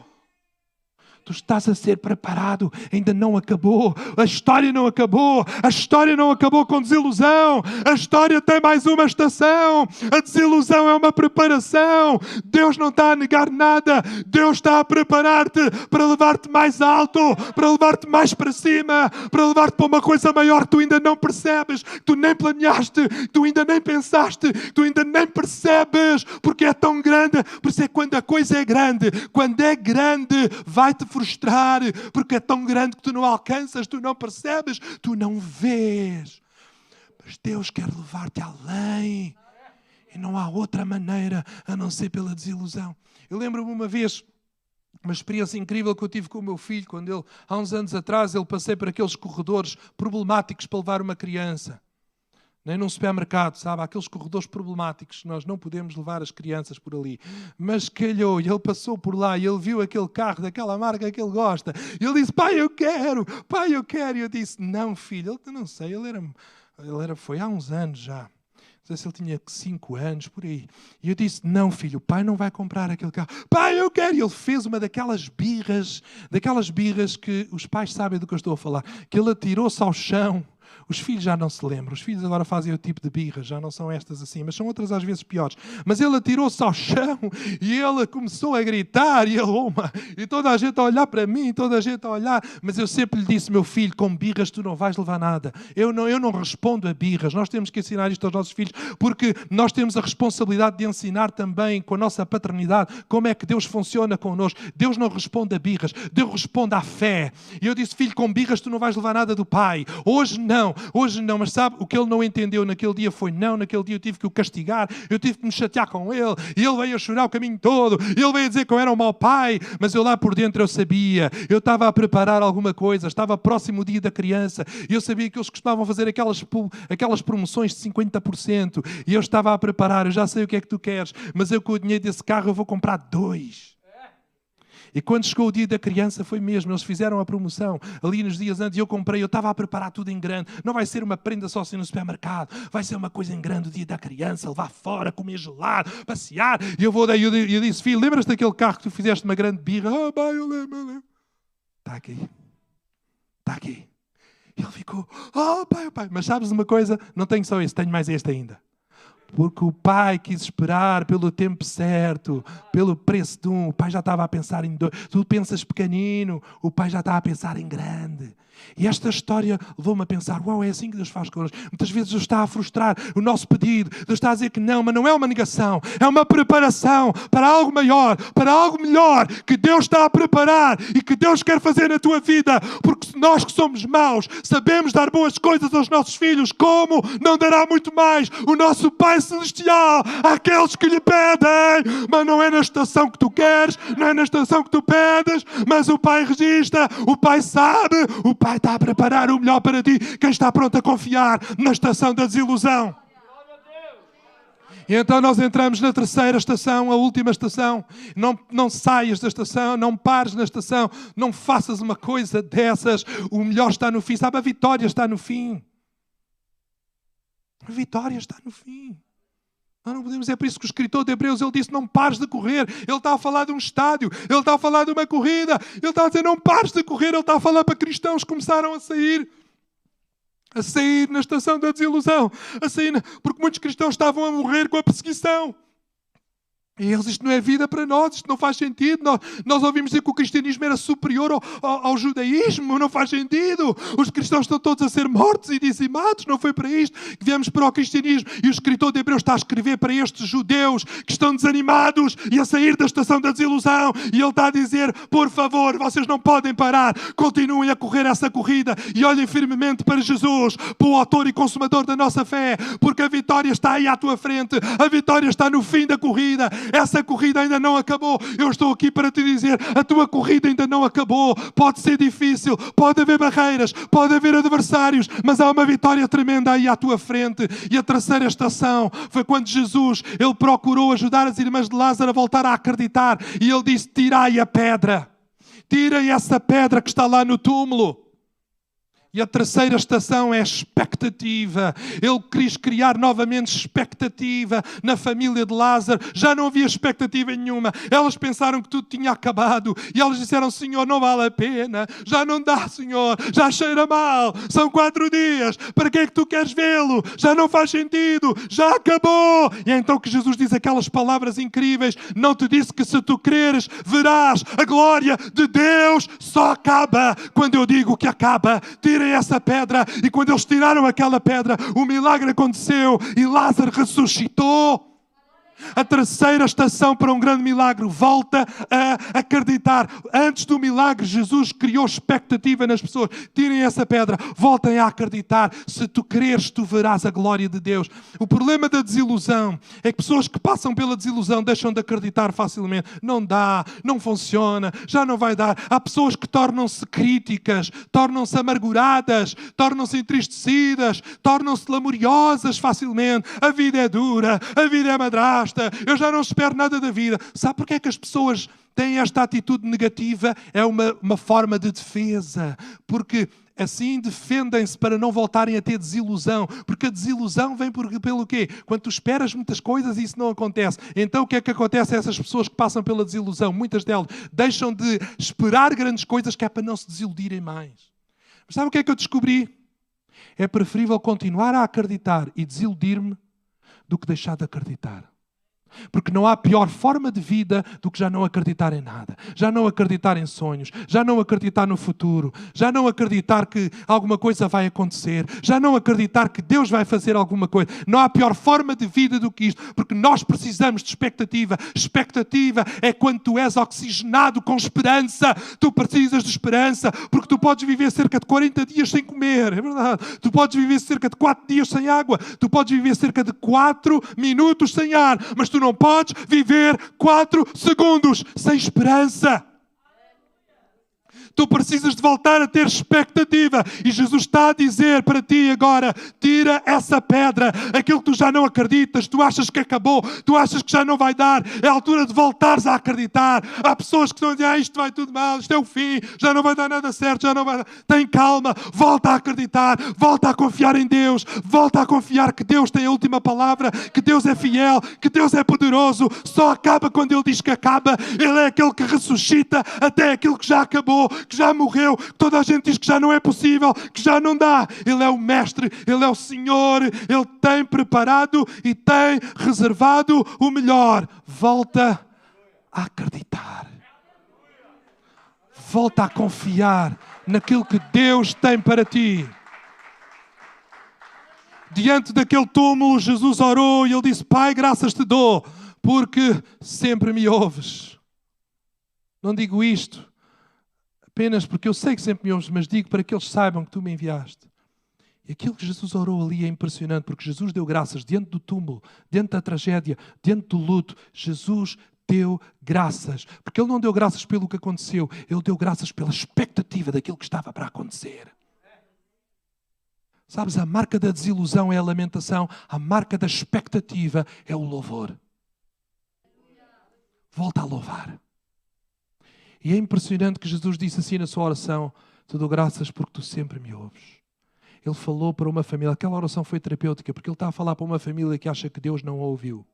Tu estás a ser preparado, ainda não acabou. A história não acabou. A história não acabou com desilusão. A história tem mais uma estação. A desilusão é uma preparação. Deus não está a negar nada. Deus está a preparar-te para levar-te mais alto, para levar-te mais para cima, para levar-te para uma coisa maior que tu ainda não percebes, que tu nem planeaste, que tu ainda nem pensaste, que tu ainda nem percebes, porque é tão grande. Por isso é que quando a coisa é grande, vai-te frustrar, porque é tão grande que tu não alcanças, tu não percebes, tu não vês. Mas Deus quer levar-te além. E não há outra maneira a não ser pela desilusão. Eu lembro-me uma vez, uma experiência incrível que eu tive com o meu filho, quando ele, há uns anos atrás, ele passei por aqueles corredores problemáticos para levar uma criança. Nem num supermercado, sabe? Há aqueles corredores problemáticos que nós não podemos levar as crianças por ali. Mas calhou, e ele passou por lá e ele viu aquele carro daquela marca que ele gosta. E ele disse, pai, eu quero. E eu disse, não, filho, eu não sei, foi há uns anos já. Não sei se ele tinha 5 anos, por aí. E eu disse, não, filho, o pai não vai comprar aquele carro. Pai, eu quero. E ele fez uma daquelas birras que os pais sabem do que eu estou a falar. Que ele atirou-se ao chão. Os filhos já não se lembram. Os filhos agora fazem o tipo de birra. Já não são estas assim, mas são outras às vezes piores. Mas ele atirou-se ao chão e ele começou a gritar e toda a gente a olhar para mim, toda a gente a olhar. Mas eu sempre lhe disse, meu filho, com birras tu não vais levar nada. Eu não respondo a birras. Nós temos que ensinar isto aos nossos filhos, porque nós temos a responsabilidade de ensinar também com a nossa paternidade como é que Deus funciona connosco. Deus não responde a birras. Deus responde à fé. E eu disse, filho, com birras tu não vais levar nada do pai. Hoje não, mas sabe, o que ele não entendeu naquele dia foi não, naquele dia eu tive que o castigar, eu tive que me chatear com ele, e ele veio a chorar o caminho todo, e ele veio a dizer que eu era um mau pai, mas eu lá por dentro eu sabia, eu estava a preparar alguma coisa, estava próximo o dia da criança, e eu sabia que eles costumavam fazer aquelas promoções de 50%, e eu estava a preparar, eu já sei o que é que tu queres, mas eu com o dinheiro desse carro eu vou comprar 2. E quando chegou o dia da criança foi mesmo, eles fizeram a promoção ali nos dias antes e eu comprei, eu estava a preparar tudo em grande. Não vai ser uma prenda só assim no supermercado, vai ser uma coisa em grande o dia da criança, levar fora, comer gelado, passear. E eu disse, filho, lembras-te daquele carro que tu fizeste uma grande birra? Ah, pai, eu lembro. Está aqui. E ele ficou, pai. Mas sabes uma coisa? Não tenho só esse, tenho mais este ainda. Porque o pai quis esperar pelo tempo certo, pelo preço de um. O pai já estava a pensar em 2. Tu pensas pequenino, o pai já está a pensar em grande. E esta história levou-me a pensar, é assim que Deus faz connosco. Muitas vezes Deus está a frustrar o nosso pedido. Deus está a dizer que não, mas não é uma negação. É uma preparação para algo maior, para algo melhor, que Deus está a preparar e que Deus quer fazer na tua vida. Porque nós que somos maus, sabemos dar boas coisas aos nossos filhos. Como não dará muito mais o nosso Pai Celestial àqueles que lhe pedem? Mas não é na estação que tu queres, não é na estação que tu pedes, mas o Pai registra, o Pai sabe, o Pai está a preparar o melhor para ti. Quem está pronto a confiar na estação da desilusão? E então nós entramos na terceira estação, a última estação. Não saias da estação, não pares na estação, não faças uma coisa dessas. O melhor está no fim. Sabe, a vitória está no fim. A vitória está no fim. Nós não podemos, é por isso que o escritor de Hebreus, ele disse, não pares de correr. Ele está a falar de um estádio, ele está a falar de uma corrida, ele está a dizer, não pares de correr. Ele está a falar para cristãos que começaram a sair na estação da desilusão, porque muitos cristãos estavam a morrer com a perseguição. E eles, isto não é vida para nós, isto não faz sentido. Nós ouvimos dizer que o cristianismo era superior ao judaísmo, não faz sentido. Os cristãos estão todos a ser mortos e dizimados, não foi para isto que viemos para o cristianismo. E o escritor de Hebreus está a escrever para estes judeus que estão desanimados e a sair da estação da desilusão. E ele está a dizer, por favor, vocês não podem parar, continuem a correr essa corrida e olhem firmemente para Jesus, para o autor e consumador da nossa fé, porque a vitória está aí à tua frente, a vitória está no fim da corrida. Essa corrida ainda não acabou. Eu estou aqui para te dizer, a tua corrida ainda não acabou. Pode ser difícil, pode haver barreiras, pode haver adversários, mas há uma vitória tremenda aí à tua frente. E a terceira estação foi quando Jesus, ele procurou ajudar as irmãs de Lázaro a voltar a acreditar. E ele disse, tirai a pedra. Tirem essa pedra que está lá no túmulo. E a terceira estação é expectativa. Ele quis criar novamente expectativa na família de Lázaro. Já não havia expectativa nenhuma. Elas pensaram que tudo tinha acabado. E elas disseram, Senhor, não vale a pena. Já não dá, Senhor. Já cheira mal. São 4 dias. Para que é que tu queres vê-lo? Já não faz sentido. Já acabou. E é então que Jesus diz aquelas palavras incríveis. Não te disse que se tu creres, verás a glória de Deus. Só acaba quando eu digo que acaba. Tirem essa pedra. E quando eles tiraram aquela pedra, o milagre aconteceu e Lázaro ressuscitou. A terceira estação para um grande milagre, volta a acreditar. Antes do milagre, Jesus criou expectativa nas pessoas. Tirem essa pedra, voltem a acreditar. Se tu creres, tu verás a glória de Deus. O problema da desilusão é que pessoas que passam pela desilusão deixam de acreditar facilmente. Não dá, não funciona, já não vai dar. Há pessoas que tornam-se críticas, tornam-se amarguradas, tornam-se entristecidas, tornam-se lamuriosas facilmente. A vida é dura, a vida é madrasta. Eu já não espero nada da vida. Sabe porquê é que as pessoas têm esta atitude negativa? É uma forma de defesa. Porque assim defendem-se para não voltarem a ter desilusão. Porque a desilusão vem pelo quê? Quando tu esperas muitas coisas e isso não acontece. Então o que é que acontece a essas pessoas que passam pela desilusão? Muitas delas deixam de esperar grandes coisas que é para não se desiludirem mais. Mas sabe o que é que eu descobri? É preferível continuar a acreditar e desiludir-me do que deixar de acreditar. Porque não há pior forma de vida do que já não acreditar em nada. Já não acreditar em sonhos. Já não acreditar no futuro. Já não acreditar que alguma coisa vai acontecer. Já não acreditar que Deus vai fazer alguma coisa. Não há pior forma de vida do que isto. Porque nós precisamos de expectativa. Expectativa é quando tu és oxigenado com esperança. Tu precisas de esperança. Porque tu podes viver cerca de 40 dias sem comer. É verdade. Tu podes viver cerca de 4 dias sem água. Tu podes viver cerca de 4 minutos sem ar. Mas tu não podes viver 4 segundos sem esperança. Tu precisas de voltar a ter expectativa. E Jesus está a dizer para ti agora, tira essa pedra. Aquilo que tu já não acreditas, tu achas que acabou, tu achas que já não vai dar. É a altura de voltares a acreditar. Há pessoas que estão a dizer, isto vai tudo mal, isto é o fim, já não vai dar nada certo, já não vai dar. Tem calma, volta a acreditar, volta a confiar em Deus, volta a confiar que Deus tem a última palavra, que Deus é fiel, que Deus é poderoso. Só acaba quando Ele diz que acaba. Ele é aquele que ressuscita até aquilo que já acabou, que já morreu, que toda a gente diz que já não é possível, que já não dá. Ele é o Mestre, Ele é o Senhor, Ele tem preparado e tem reservado o melhor. Volta a acreditar. Volta a confiar naquilo que Deus tem para ti. Diante daquele túmulo, Jesus orou e Ele disse, Pai, graças te dou, porque sempre me ouves. Não digo isto apenas porque eu sei que sempre me ouves, mas digo para que eles saibam que tu me enviaste. E aquilo que Jesus orou ali é impressionante, porque Jesus deu graças diante do túmulo, diante da tragédia, diante do luto. Jesus deu graças, porque Ele não deu graças pelo que aconteceu, Ele deu graças pela expectativa daquilo que estava para acontecer. Sabes, a marca da desilusão é a lamentação, a marca da expectativa é o louvor. Volta a louvar. E é impressionante que Jesus disse assim na sua oração, te dou graças porque tu sempre me ouves. Ele falou para uma família, aquela oração foi terapêutica, porque ele está a falar para uma família que acha que Deus não a ouviu.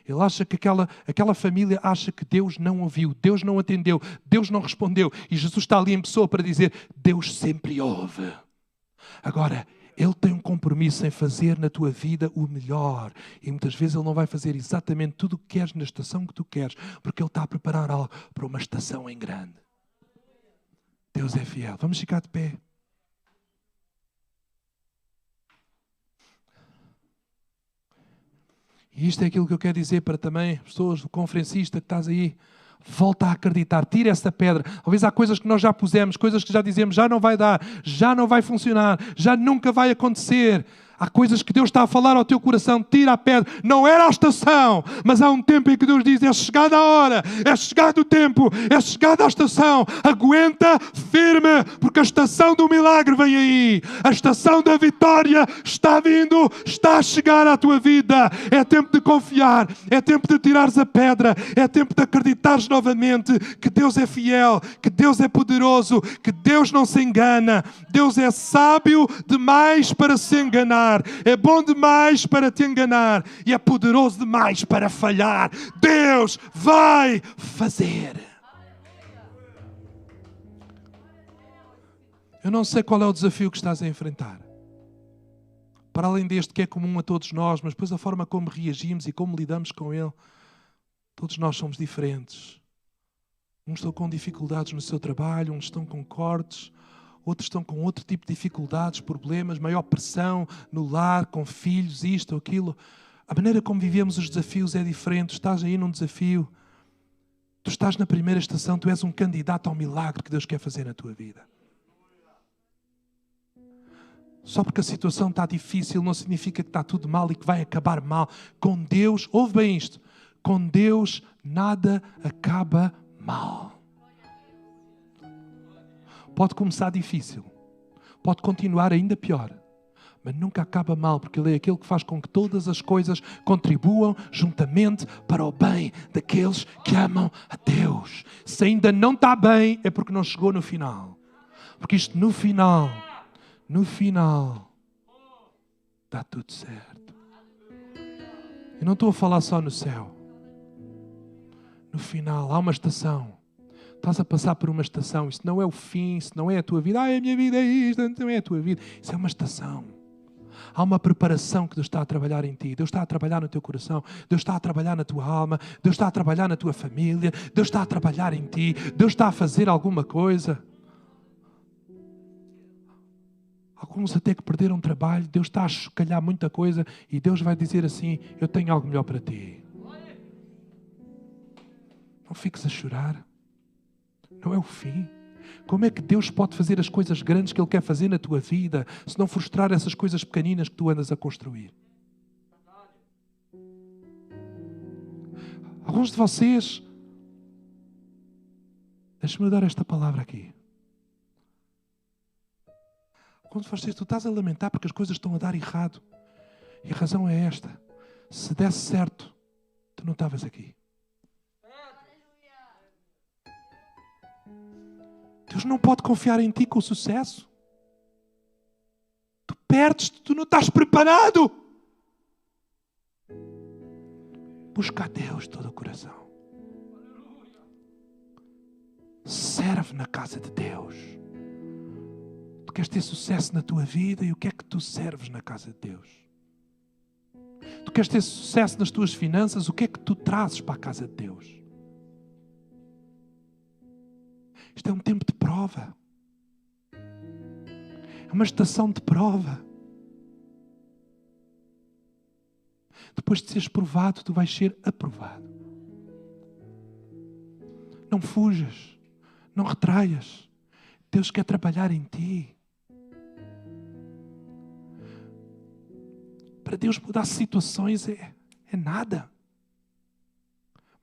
Ele acha que aquela família acha que Deus não ouviu, Deus não atendeu, Deus não respondeu. E Jesus está ali em pessoa para dizer, Deus sempre ouve. Agora, Ele tem um compromisso em fazer na tua vida o melhor. E muitas vezes Ele não vai fazer exatamente tudo o que queres na estação que tu queres, porque Ele está a preparar algo para uma estação em grande. Deus é fiel. Vamos ficar de pé. E isto é aquilo que eu quero dizer para também pessoas, do conferencista que estás aí. Volta a acreditar, tira essa pedra. Talvez há coisas que nós já pusemos, coisas que já dizemos, já não vai dar, já não vai funcionar, já nunca vai acontecer. Há coisas que Deus está a falar ao teu coração, tira a pedra. Não era a estação, mas há um tempo em que Deus diz, é chegada a hora, é chegado o tempo, é chegada a estação. Aguenta firme, porque a estação do milagre vem aí. A estação da vitória está vindo, está a chegar à tua vida. É tempo de confiar, é tempo de tirares a pedra, é tempo de acreditares novamente que Deus é fiel, que Deus é poderoso, que Deus não se engana. Deus é sábio demais para se enganar. É bom demais para te enganar e é poderoso demais para falhar. Deus vai fazer. Eu não sei qual é o desafio que estás a enfrentar. Para além deste que é comum a todos nós, mas depois a forma como reagimos e como lidamos com ele, todos nós somos diferentes. Uns estão com dificuldades no seu trabalho, uns estão com cortes, outros estão com outro tipo de dificuldades, problemas, maior pressão no lar, com filhos, isto ou aquilo. A maneira como vivemos os desafios é diferente. Tu estás aí num desafio. Tu estás na primeira estação, tu és um candidato ao milagre que Deus quer fazer na tua vida. Só porque a situação está difícil não significa que está tudo mal e que vai acabar mal. Com Deus, ouve bem isto, com Deus nada acaba mal. Pode começar difícil, pode continuar ainda pior, mas nunca acaba mal, porque Ele é aquele que faz com que todas as coisas contribuam juntamente para o bem daqueles que amam a Deus. Se ainda não está bem, é porque não chegou no final. Porque isto no final, está tudo certo. Eu não estou a falar só no céu. No final, há uma estação. Estás a passar por uma estação. Isso não é o fim, isso não é a tua vida. A minha vida é isto, não é a tua vida. Isso é uma estação. Há uma preparação que Deus está a trabalhar em ti. Deus está a trabalhar no teu coração. Deus está a trabalhar na tua alma. Deus está a trabalhar na tua família. Deus está a trabalhar em ti. Deus está a fazer alguma coisa. Alguns até que perderam trabalho. Deus está a chocalhar muita coisa. E Deus vai dizer assim, eu tenho algo melhor para ti. Não fiques a chorar. Não é o fim. Como é que Deus pode fazer as coisas grandes que Ele quer fazer na tua vida, se não frustrar essas coisas pequeninas que tu andas a construir? Alguns de vocês, deixa-me dar esta palavra aqui. Alguns de vocês, tu estás a lamentar porque as coisas estão a dar errado. E a razão é esta. Se desse certo, tu não estavas aqui. Deus não pode confiar em ti com o sucesso. Tu perdes-te, tu não estás preparado. Busca a Deus de todo o coração. Serve na casa de Deus. Tu queres ter sucesso na tua vida e o que é que tu serves na casa de Deus? Tu queres ter sucesso nas tuas finanças, o que é que tu trazes para a casa de Deus? Isto é um tempo de prova. É uma estação de prova. Depois de seres provado, tu vais ser aprovado. Não fujas. Não retraias. Deus quer trabalhar em ti. Para Deus mudar situações é nada.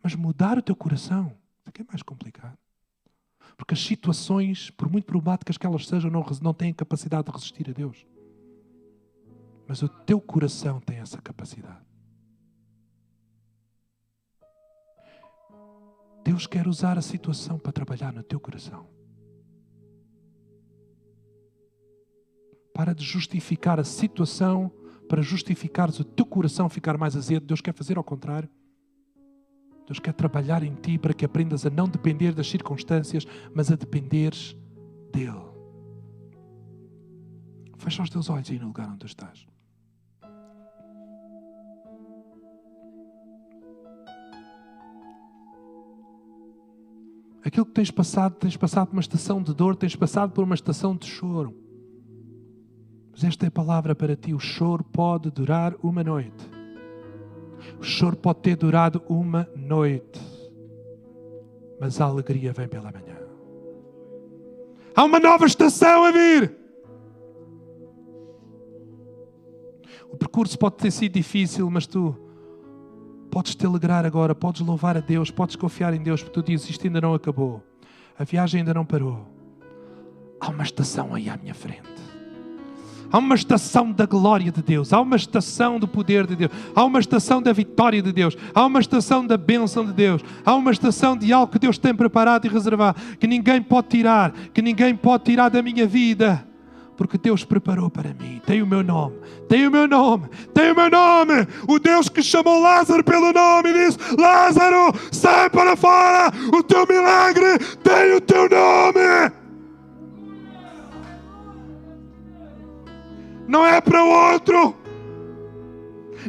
Mas mudar o teu coração, isso é que é mais complicado. Porque as situações, por muito problemáticas que elas sejam, não têm capacidade de resistir a Deus. Mas o teu coração tem essa capacidade. Deus quer usar a situação para trabalhar no teu coração. Para de justificar a situação, para justificares o teu coração ficar mais azedo. Deus quer fazer ao contrário. Deus quer trabalhar em ti para que aprendas a não depender das circunstâncias, mas a dependeres dEle. Fecha os teus olhos aí no lugar onde tu estás. Aquilo que tens passado por uma estação de dor, tens passado por uma estação de choro. Mas esta é a palavra para ti. O choro pode durar uma noite. O choro pode ter durado uma noite. Mas a alegria vem pela manhã. Há uma nova estação a vir. O percurso pode ter sido difícil, mas tu podes te alegrar agora, podes louvar a Deus, podes confiar em Deus, porque tu dizes, isto ainda não acabou. A viagem ainda não parou. Há uma estação aí à minha frente. Há uma estação da glória de Deus. Há uma estação do poder de Deus. Há uma estação da vitória de Deus. Há uma estação da bênção de Deus. Há uma estação de algo que Deus tem preparado e reservado, que ninguém pode tirar, que ninguém pode tirar da minha vida. Porque Deus preparou para mim. Tem o meu nome. Tem o meu nome. Tem o meu nome. O Deus que chamou Lázaro pelo nome e disse, Lázaro, sai para fora. O teu milagre tem o teu nome. Não é para outro.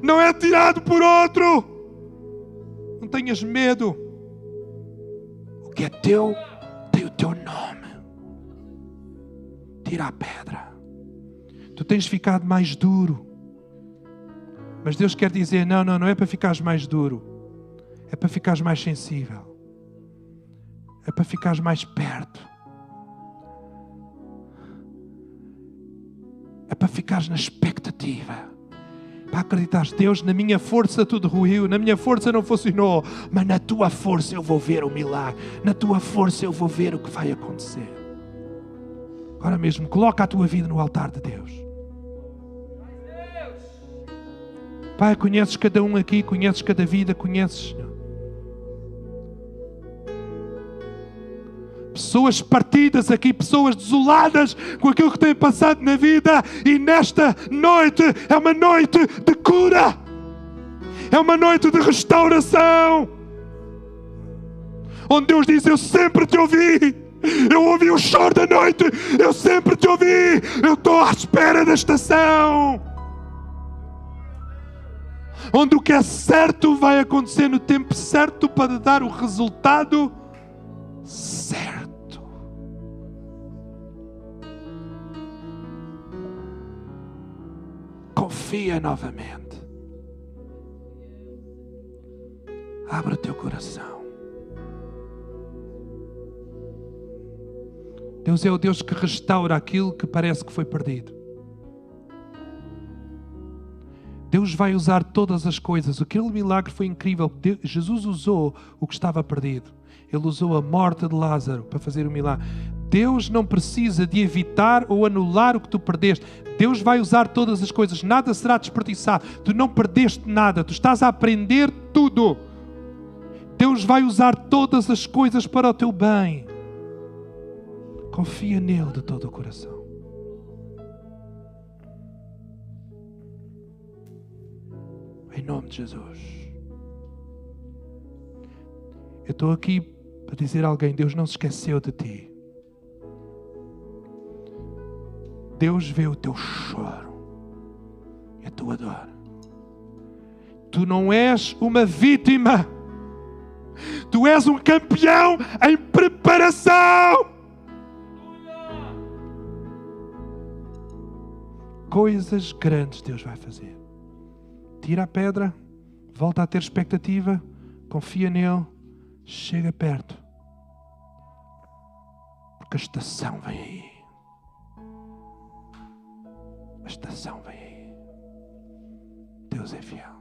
Não é tirado por outro. Não tenhas medo. O que é teu, tem o teu nome. Tira a pedra. Tu tens ficado mais duro. Mas Deus quer dizer, não é para ficares mais duro. É para ficares mais sensível. É para ficares mais perto. É para ficares na expectativa. Para acreditares, Deus, na minha força tudo ruiu, na minha força não funcionou, mas na tua força eu vou ver o milagre. Na tua força eu vou ver o que vai acontecer. Agora mesmo, coloca a tua vida no altar de Deus. Pai, conheces cada um aqui, conheces cada vida, conheces, Senhor. Pessoas partidas aqui, pessoas desoladas com aquilo que têm passado na vida, e nesta noite é uma noite de cura. É uma noite de restauração. Onde Deus diz, eu sempre te ouvi. Eu ouvi o choro da noite. Eu sempre te ouvi. Eu estou à espera da estação. Onde o que é certo vai acontecer no tempo certo para dar o resultado certo. Confia novamente. Abre o teu coração. Deus é o Deus que restaura aquilo que parece que foi perdido. Deus vai usar todas as coisas. Aquele milagre foi incrível. Jesus usou o que estava perdido. Ele usou a morte de Lázaro para fazer o milagre. Deus não precisa de evitar ou anular o que tu perdeste. Deus vai usar todas as coisas. Nada será desperdiçado. Tu não perdeste nada. Tu estás a aprender tudo. Deus vai usar todas as coisas para o teu bem. Confia nele de todo o coração. Em nome de Jesus. Eu estou aqui para dizer a alguém, Deus não se esqueceu de ti. Deus vê o teu choro e a tua dor. Tu não és uma vítima. Tu és um campeão em preparação. Coisas grandes Deus vai fazer. Tira a pedra, volta a ter expectativa, confia nele, chega perto. Porque a estação vem aí. A estação vem aí. Deus é fiel.